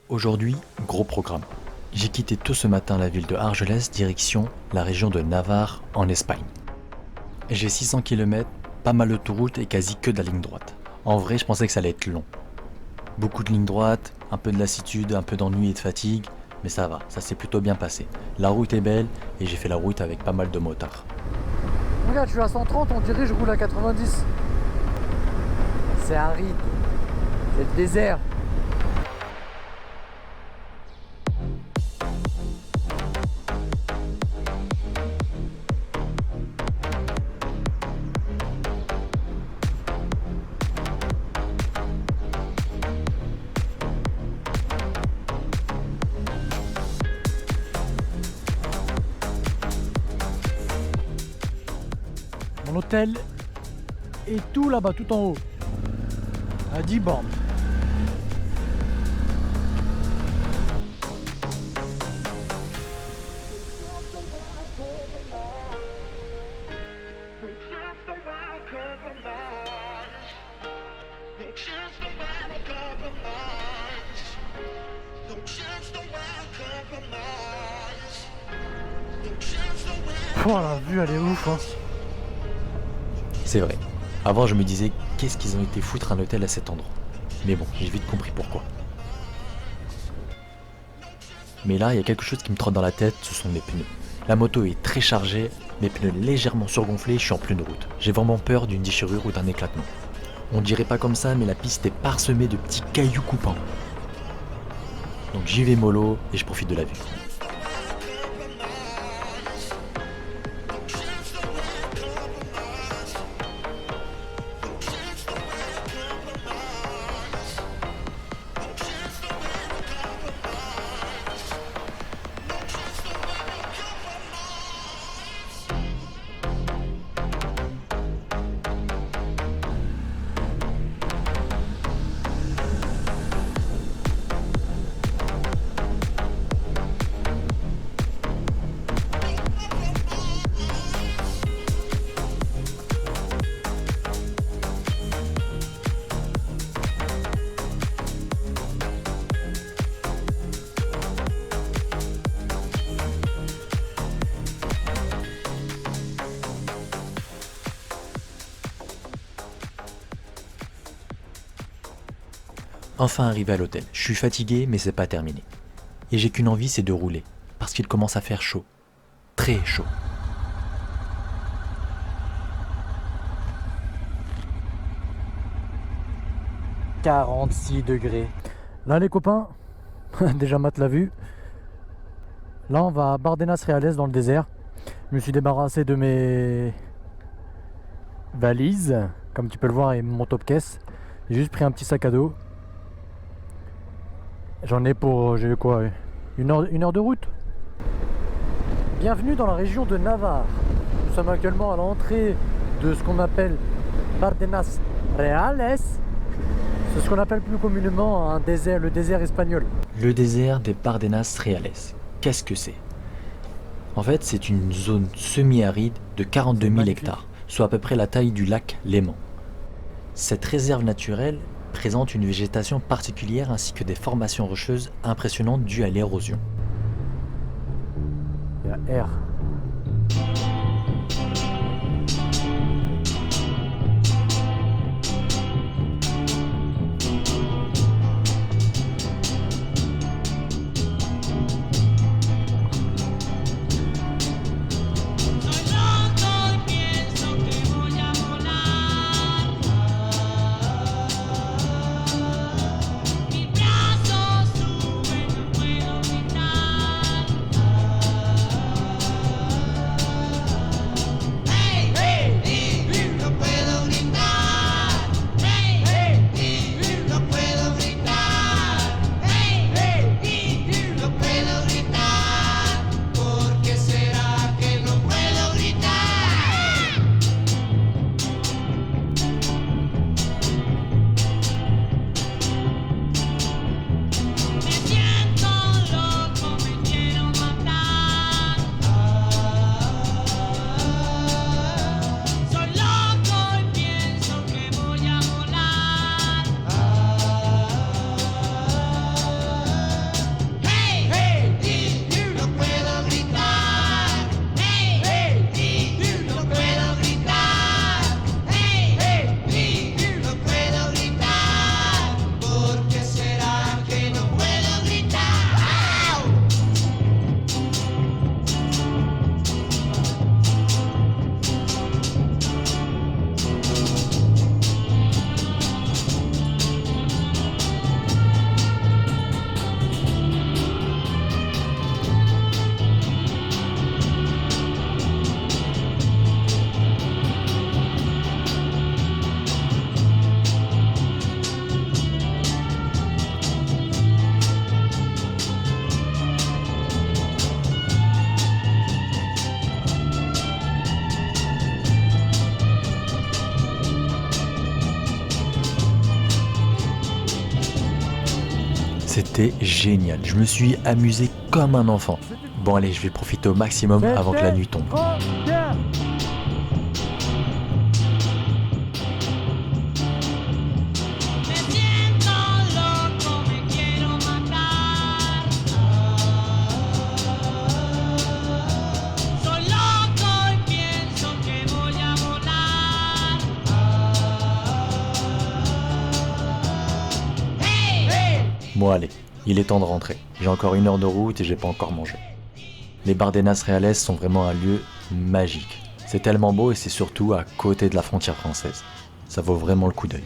Aujourd'hui, gros programme. J'ai quitté tôt ce matin la ville de Argelès, direction la région de Navarre, en Espagne. J'ai 600 km, pas mal d'autoroutes et quasi que de la ligne droite. En vrai, je pensais que ça allait être long. Beaucoup de lignes droites, un peu de lassitude, un peu d'ennui et de fatigue, mais ça va, ça s'est plutôt bien passé. La route est belle et j'ai fait la route avec pas mal de motards. Regarde, je suis à 130, on dirait que je roule à 90. C'est aride, c'est le désert. Mon hôtel est tout là-bas, tout en haut, à 10 bornes. Oh, la vue elle est ouf hein. C'est vrai. Avant, je me disais, qu'est-ce qu'ils ont été foutre un hôtel à cet endroit. Mais bon, j'ai vite compris pourquoi. Mais là, il y a quelque chose qui me trotte dans la tête, ce sont mes pneus. La moto est très chargée, mes pneus légèrement surgonflés, je suis en pleine route. J'ai vraiment peur d'une déchirure ou d'un éclatement. On dirait pas comme ça, mais la piste est parsemée de petits cailloux coupants. Donc j'y vais mollo et je profite de la vue. Enfin arrivé à l'hôtel, je suis fatigué mais c'est pas terminé. Et j'ai qu'une envie, c'est de rouler, parce qu'il commence à faire chaud. Très chaud. « 46 degrés. Là les copains, déjà Matt l'a vu. Là on va à Bardenas Reales dans le désert. Je me suis débarrassé de mes valises, comme tu peux le voir, et mon top caisse. J'ai juste pris un petit sac à dos. J'en ai pour, j'ai quoi, une heure de route. Bienvenue dans la région de Navarre. Nous sommes actuellement à l'entrée de ce qu'on appelle Bardenas Reales. C'est ce qu'on appelle plus communément un désert, le désert espagnol. Le désert des Bardenas Reales. Qu'est-ce que c'est ? En fait, c'est une zone semi-aride de 42 000 hectares, soit à peu près la taille du lac Léman. Cette réserve naturelle présente une végétation particulière ainsi que des formations rocheuses impressionnantes dues à l'érosion. Il y a R. C'était génial, je me suis amusé comme un enfant. Bon allez, je vais profiter au maximum avant que la nuit tombe. Bon allez, il est temps de rentrer. J'ai encore 1 heure de route et j'ai pas encore mangé. Les Bardenas Reales sont vraiment un lieu magique. C'est tellement beau et c'est surtout à côté de la frontière française. Ça vaut vraiment le coup d'œil.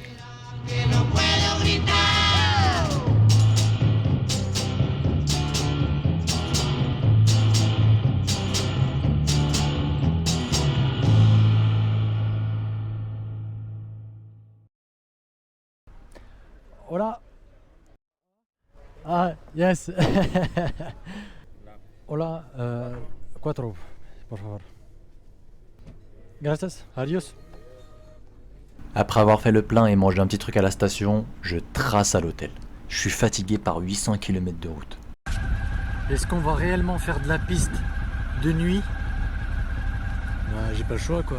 Hola. Ah, yes. Hola, 4, por favor. Gracias, adios. Après avoir fait le plein et mangé un petit truc à la station, je trace à l'hôtel. Je suis fatigué par 800 km de route. Est-ce qu'on va réellement faire de la piste de nuit? Bah, j'ai pas le choix quoi.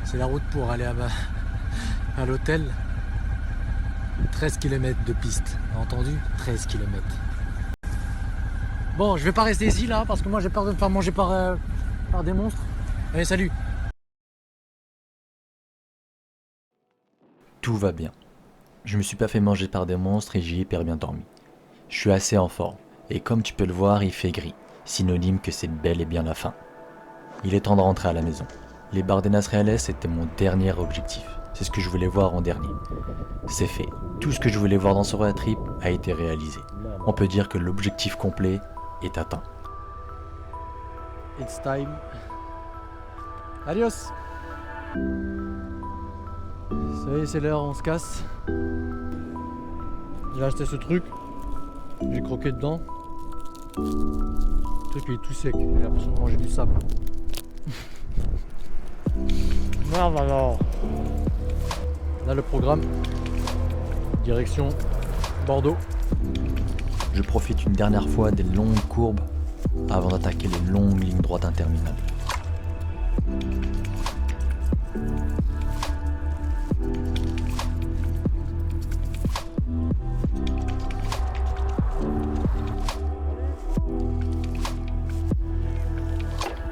C'est la route pour aller à l'hôtel. 13 km de piste, entendu? 13 km. Bon, je vais pas rester ici là parce que moi j'ai peur de me faire manger par des monstres. Allez, salut! Tout va bien. Je me suis pas fait manger par des monstres et j'y ai hyper bien dormi. Je suis assez en forme, et comme tu peux le voir, il fait gris, synonyme que c'est bel et bien la fin. Il est temps de rentrer à la maison. Les Bardenas Reales étaient mon dernier objectif. C'est ce que je voulais voir en dernier. C'est fait. Tout ce que je voulais voir dans ce road trip a été réalisé. On peut dire que l'objectif complet est atteint. It's time. Adios! Ça y est, c'est l'heure, on se casse. J'ai acheté ce truc. J'ai croqué dedans. Le truc il est tout sec. J'ai l'impression de manger du sable. Merde alors. Là le programme. Direction Bordeaux. Je profite une dernière fois des longues courbes avant d'attaquer les longues lignes droites interminables.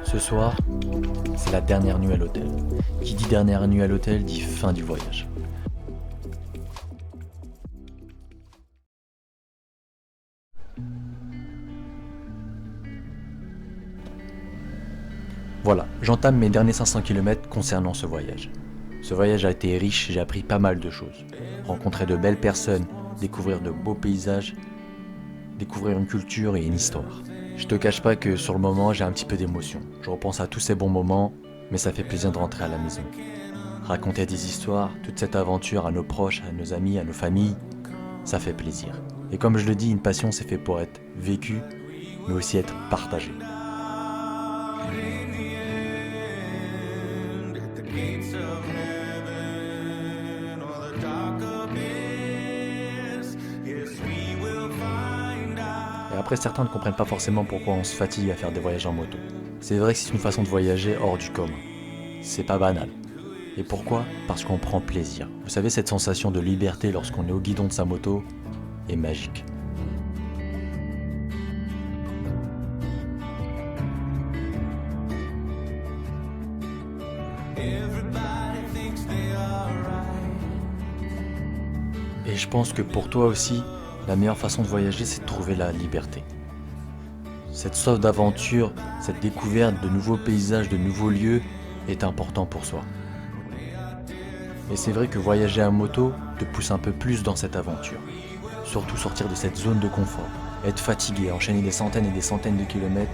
Ce soir, c'est la dernière nuit à l'hôtel. Qui dit dernière nuit à l'hôtel dit fin du voyage. Voilà, j'entame mes derniers 500 km concernant ce voyage. Ce voyage a été riche, j'ai appris pas mal de choses. Rencontrer de belles personnes, découvrir de beaux paysages, découvrir une culture et une histoire. Je te cache pas que sur le moment j'ai un petit peu d'émotion. Je repense à tous ces bons moments, mais ça fait plaisir de rentrer à la maison. Raconter des histoires, toute cette aventure à nos proches, à nos amis, à nos familles, ça fait plaisir. Et comme je le dis, une passion c'est fait pour être vécue, mais aussi être partagée. Et après, certains ne comprennent pas forcément pourquoi on se fatigue à faire des voyages en moto. C'est vrai que c'est une façon de voyager hors du commun. C'est pas banal. Et pourquoi? Parce qu'on prend plaisir. Vous savez, cette sensation de liberté lorsqu'on est au guidon de sa moto est magique. Et je pense que pour toi aussi, la meilleure façon de voyager, c'est de trouver la liberté. Cette soif d'aventure, cette découverte de nouveaux paysages, de nouveaux lieux est important pour soi. Et c'est vrai que voyager à moto te pousse un peu plus dans cette aventure. Surtout sortir de cette zone de confort, être fatigué, enchaîner des centaines et des centaines de kilomètres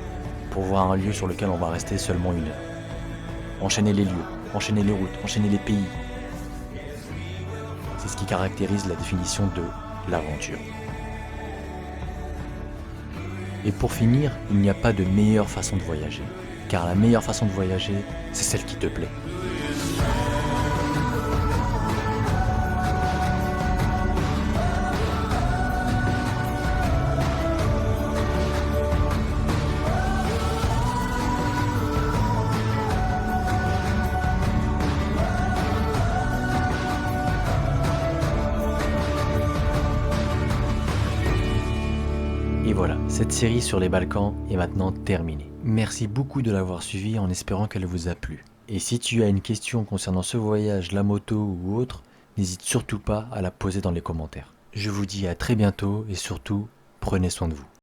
pour voir un lieu sur lequel on va rester seulement 1 heure. Enchaîner les lieux, enchaîner les routes, enchaîner les pays. C'est ce qui caractérise la définition de l'aventure. Et pour finir, il n'y a pas de meilleure façon de voyager. Car la meilleure façon de voyager, c'est celle qui te plaît. Cette série sur les Balkans est maintenant terminée. Merci beaucoup de l'avoir suivie en espérant qu'elle vous a plu. Et si tu as une question concernant ce voyage, la moto ou autre, n'hésite surtout pas à la poser dans les commentaires. Je vous dis à très bientôt et surtout, prenez soin de vous.